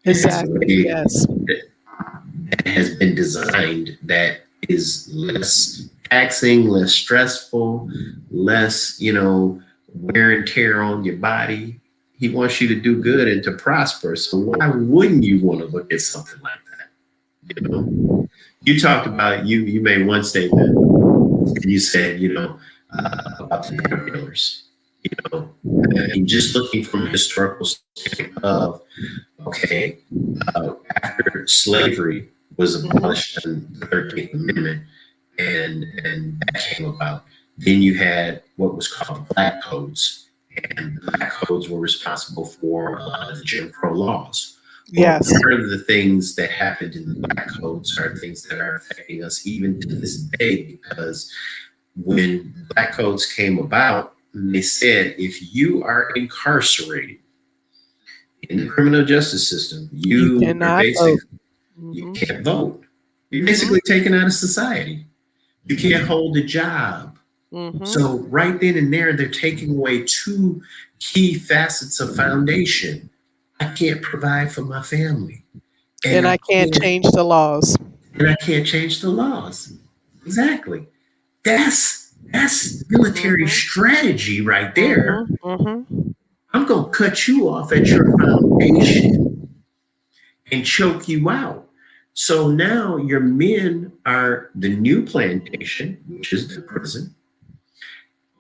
There's a Exactly. way Yes. that has been designed that is less taxing, less stressful, less, wear and tear on your body. He wants you to do good and to prosper. So why wouldn't you want to look at something like that? You talked about you made one statement and you said, about the drug dealers. And just looking from a historical standpoint of, okay, after slavery was abolished in the 13th Amendment and that came about, then you had what was called the Black Codes. And the Black Codes were responsible for the Jim Crow laws. Well, Yes. part of the things that happened in the Black Codes are things that are affecting us even to this day, because when the Black Codes came about, they said if you are incarcerated in the criminal justice system, You you are cannot basically, vote. you Mm-hmm. can't vote. You're Mm-hmm. basically taken out of society. You can't hold a job. Mm-hmm. So right then and there, they're taking away two key facets of foundation. I can't provide for my family. And I can't change the laws. And I can't change the laws. Exactly. That's military Mm-hmm. strategy right there. Mm-hmm. Mm-hmm. I'm gonna cut you off at your foundation and choke you out. So now your men are the new plantation, which is the prison.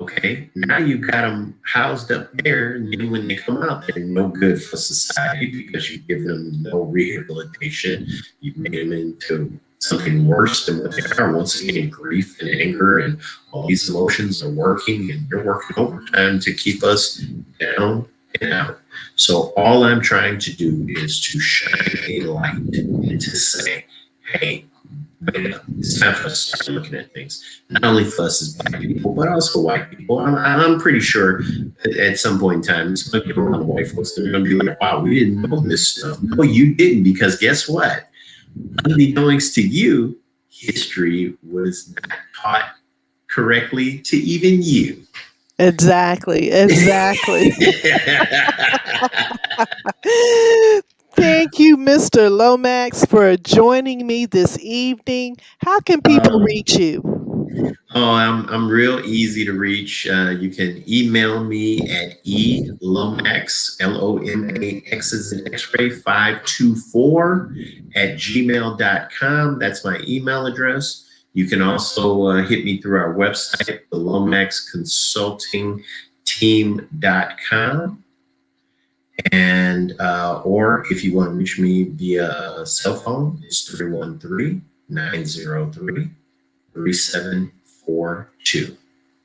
Okay, now you got them housed up there, and then when they come out, they're no good for society because you give them no rehabilitation. You made them into something worse than what they are. Once again, grief and anger and all these emotions are working, and you're working overtime to keep us down and out. So all I'm trying to do is to shine a light and to say, hey, it's time for us to start looking at things. Not only for us as black people, but also white people. I'm pretty sure at some point in time, it's going to get around the white folks. They're going to be like, wow, we didn't know this stuff. No, you didn't, because guess what? Unbeknownst to you, history was not taught correctly to even you. Exactly. Exactly. Thank you, Mr. Lomax, for joining me this evening. How can people reach you? I'm real easy to reach. You can email me at elomax, Lomax as in X-ray 524 at gmail.com. That's my email address. You can also hit me through our website, the Lomax Consulting Team.com. And or if you want to reach me via cell phone, it's 313-903-3742.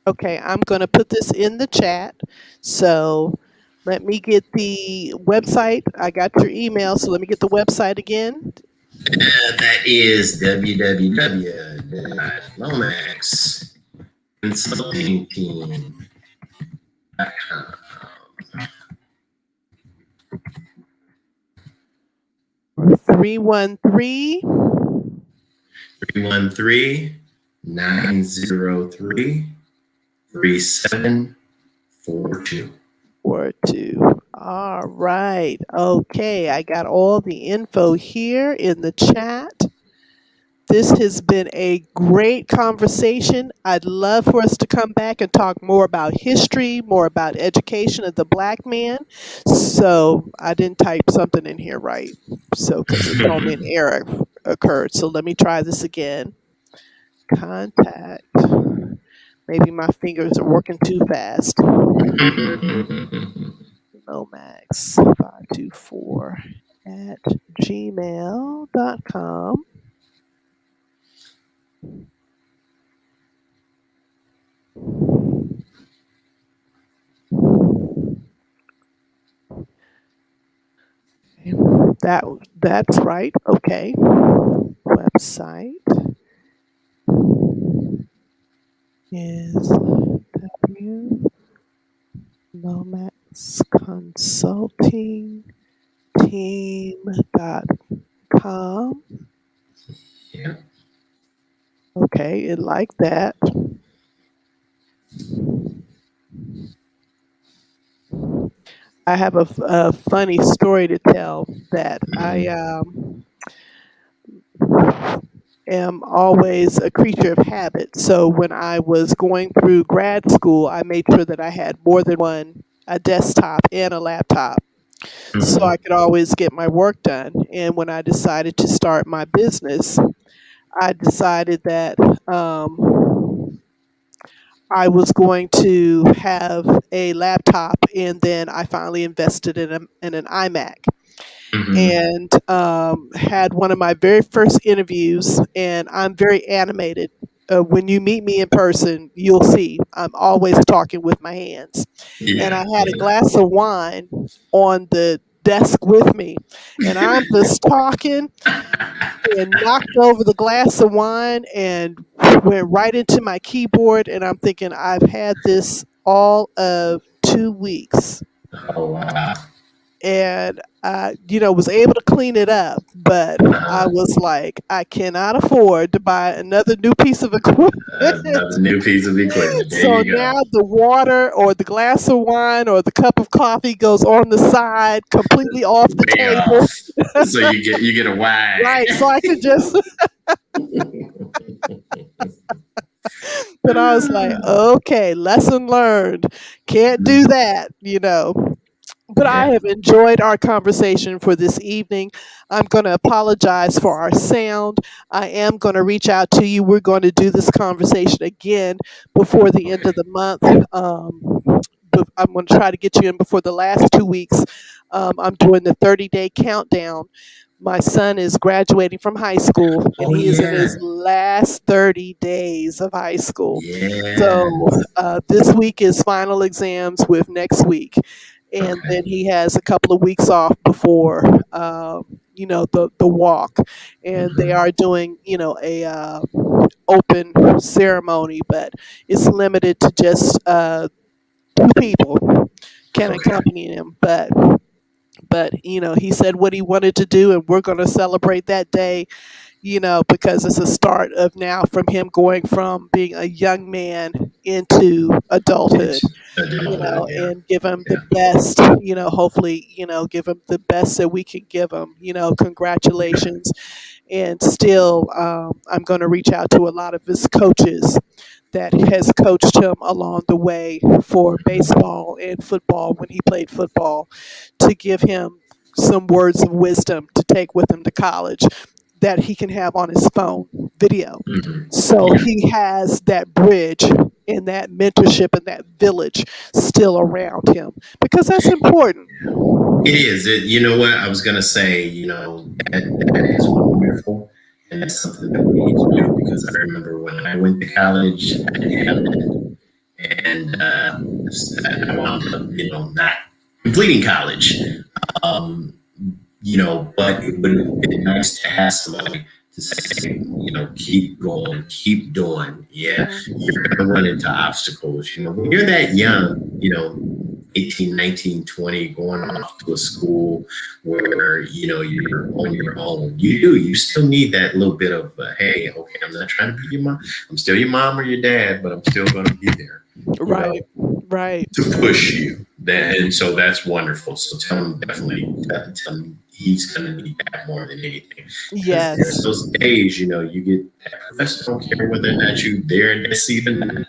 Okay, I'm going to put this in the chat. So let me get the website. I got your email, so let me get the website again. That is www.lomaxconsultingteam.com. 313 313-903-3742. 42. All right. Okay, I got all the info here in the chat. This has been a great conversation. I'd love for us to come back and talk more about history, more about education of the black man. So I didn't type something in here right. So, because it told me an error occurred. So let me try this again. Contact. Maybe my fingers are working too fast. Lomax 524 at gmail.com. That's right. Okay. Website is www.lomaxconsultingteam.com. Yeah. Okay, it like that. I have a funny story to tell that I am always a creature of habit. So when I was going through grad school, I made sure that I had more than one, a desktop and a laptop, so I could always get my work done. And when I decided to start my business, I decided that I was going to have a laptop, and then I finally invested in an iMac. And had one of my very first interviews, and I'm very animated. When you meet me in person, you'll see I'm always talking with my hands. And I Yeah. had a glass of wine on the desk with me, and I'm just talking and knocked over the glass of wine and went right into my keyboard. And I'm thinking, I've had this all of 2 weeks. Oh, wow. And I, was able to clean it up, but I was like, I cannot afford to buy another new piece of equipment. Another new piece of equipment. There So you now go. the water or the glass of wine or the cup of coffee goes on the side, completely off the Way table. off. So you get a wine. Right. So I could just, but I was like, okay, lesson learned. Can't do that. But I Yeah. have enjoyed our conversation for this evening. I'm going to apologize for our sound. I am going to reach out to you. We're going to do this conversation again before the end of the month. I'm going to try to get you in before the last 2 weeks. I'm doing the 30-day countdown. My son is graduating from high school, and Oh he is in yeah, his last 30 days of high school. yeah. So this week is final exams with next week, and Okay. then he has a couple of weeks off before the walk, and they Hmm. are doing a open ceremony, but it's limited to just 2 people can Okay. accompany him. But he said what he wanted to do, and we're going to celebrate that day, because it's a start of now from him going from being a young man into adulthood, Into adulthood. Yeah. and give him the Yeah. best, hopefully, give him the best that we can give him, congratulations. And still, I'm going to reach out to a lot of his coaches that has coached him along the way for baseball and football when he played football, to give him some words of wisdom to take with him to college that he can have on his phone video. Hmm. So Yeah. he has that bridge and that mentorship and that village still around him, because that's important. It is. You know what I was gonna say. That is wonderful, and that's something that we need to do because I remember when I went to college, I didn't have that, and I wound up, not completing college. Um, but it would have been nice to have somebody to say, keep going, keep doing. Yeah, you're Mhm. going to run into obstacles. When you're that young, 18, 19, 20, going off to a school where, you're on your own. You still need that little bit of, hey, okay, I'm not trying to be your mom. I'm still your mom or your dad, but I'm still going to be there, you Right, know, right. to push you. And so that's wonderful. So tell him definitely, tell him he's going to need that more than anything. Because there's Yes. those days, you get that professor don't care whether or not you there and this even,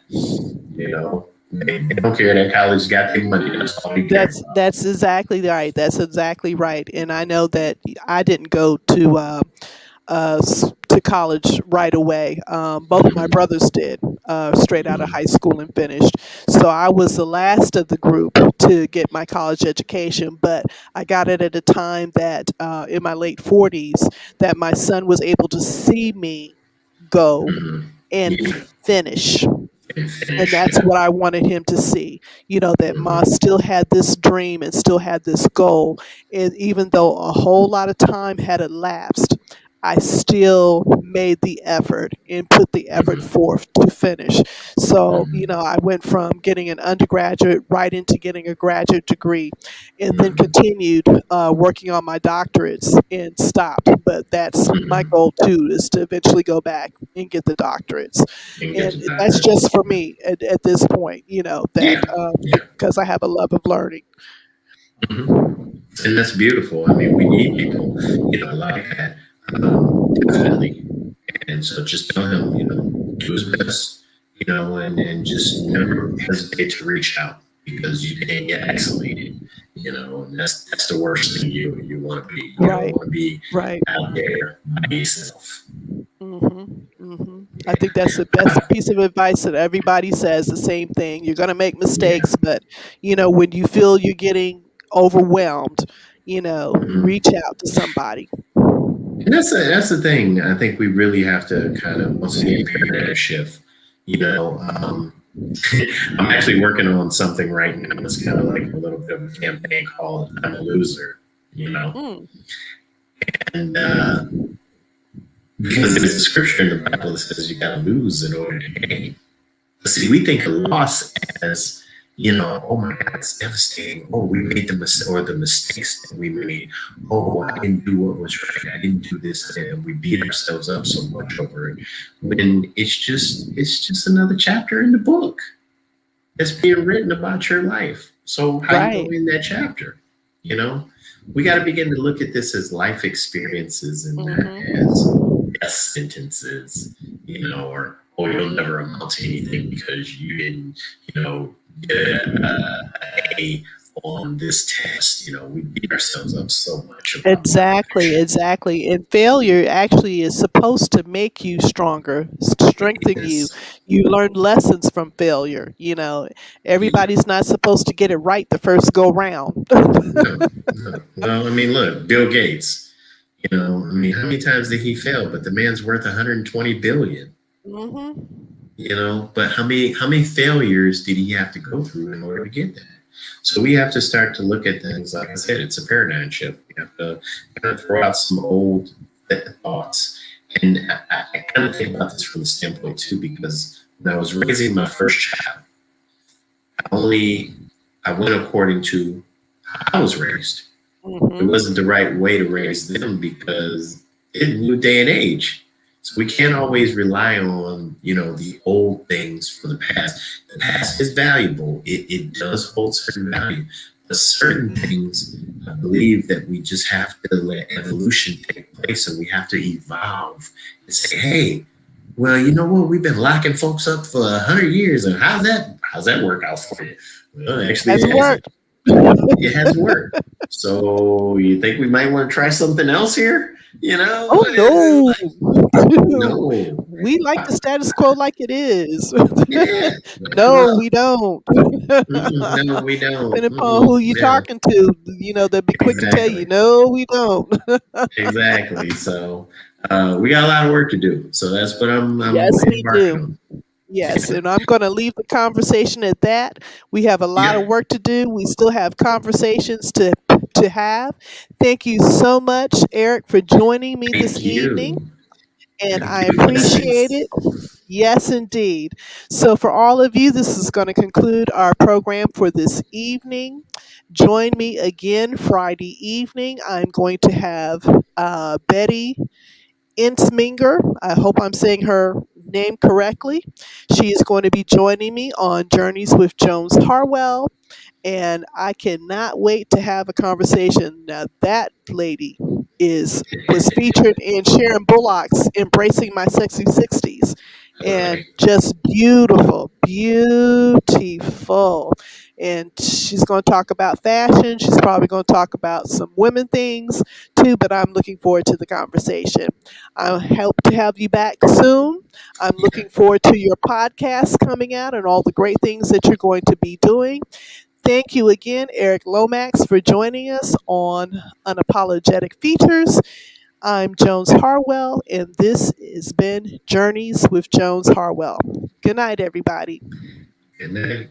they don't care that college got their money. That's all they care about. That's exactly right. That's exactly right. And I know that I didn't go to college right away. Both of my Mhm. brothers did, straight out of Mhm. high school and finished. So I was the last of the group to get my college education, but I got it at a time that, in my late 40s, that my son was able to see me go Mhm. and Yeah, finish. and And finish. that's Yeah. what I wanted him to see, that Ma Mhm. still had this dream and still had this goal. And even though a whole lot of time had elapsed, I still made the effort and put the effort Mhm. forth to finish. So, Mhm. I went from getting an undergraduate right into getting a graduate degree, and then Mhm. continued working on my doctorates and stopped. But that's my Mhm. goal too, is to eventually go back and get the doctorates. And get And to that's doctorate. just for me at this point, that Yeah. Yeah. because I have a love of learning. Mhm. And that's beautiful. I mean, we need people, like that. Definitely. And so just tell him, do his best, and just never hesitate to reach out because you can get isolated, and that's the worst thing you want to be. You don't Right, want to be right. out there by yourself. I think that's the best piece of advice that everybody says the same thing. You're going to make Yeah. mistakes, but when you feel you're getting overwhelmed, Mhm. reach out to somebody. And that's the thing. I think we really have to kind of once again paradigm shift. You know, I'm actually working on something right now. It's kind of like a little bit of a campaign called "I'm a Loser." You know, Mm, and because there's a scripture in the Bible that says you got to lose in order to gain. See, we think of loss as, oh my God, it's devastating. Oh, we made the mistakes that we made. Oh, I didn't do what was right. I didn't do this, and we beat ourselves up so much over it. When it's just another chapter in the book that's being written about your life. So how you right. gonna end that chapter? You know, we got to begin to look at this as life experiences and not as Hmm. death sentences. Or oh, you'll never amount to anything because you didn't, get an A on this test. We beat ourselves up so much about Exactly, perfection. exactly. And failure actually is supposed to make you stronger, strengthen you, Yes. You learn lessons from failure. Yeah. Everybody's not supposed to get it right the first go round. No, no. Well, I mean, look, Bill Gates. I mean, how many times did he fail? But the man's worth 120 billion. Hmm. But how many failures did he have to go through in order to get that? So we have to start to look at things. Like I said, it's a paradigm shift. We have to kind of throw out some old thoughts. And I kind of think about this from the standpoint too, because when I was raising my first child, only I went according to how I was raised. It Hmm. wasn't the right way to raise them because it's a new day and age. So we can't always rely on, the old things from the past. The past is valuable. It does hold certain value. But certain things, I believe that we just have to let evolution take place and we have to evolve and say, hey, well, you know what? We've been locking folks up for 100 years, and how's that work out for you? Well, actually, Hasn't it hasn't. worked. It hasn't worked. So you think we might want to try something else here? Oh It's no. like, no, We like the status quo like it is. yeah, No, well, we don't. no, we don't. Depending upon who you Yeah, talking to, they'll be quick to tell you, exactly, no, we don't. exactly. So we got a lot of work to do. So that's what I'm Yes, we embarking do. on. Yes, and I'm going to leave the conversation at that. We have a lot of Yep. work to do. We still have conversations to have. Thank you so much, Eric, for joining me this Thank evening, you. and Thank I you. appreciate Blessings. it. Yes, indeed. So, for all of you, this is going to conclude our program for this evening. Join me again Friday evening. I'm going to have Betty Insminger. I hope I'm saying her name correctly. She is going to be joining me on Journeys with Jones Harwell, and I cannot wait to have a conversation. Now that lady is was featured in Sharon Bullock's "Embracing My Sexy 60s," All and right. just beautiful, beautiful. And she's going to talk about fashion. She's probably going to talk about some women things too. But I'm looking forward to the conversation. I hope to have you back soon. I'm Yeah. looking forward to your podcast coming out and all the great things that you're going to be doing. Thank you again, Eric Lomax, for joining us on Unapologetic Features. I'm Jones Harwell, and this has been Journeys with Jones Harwell. Good night, everybody. Good night.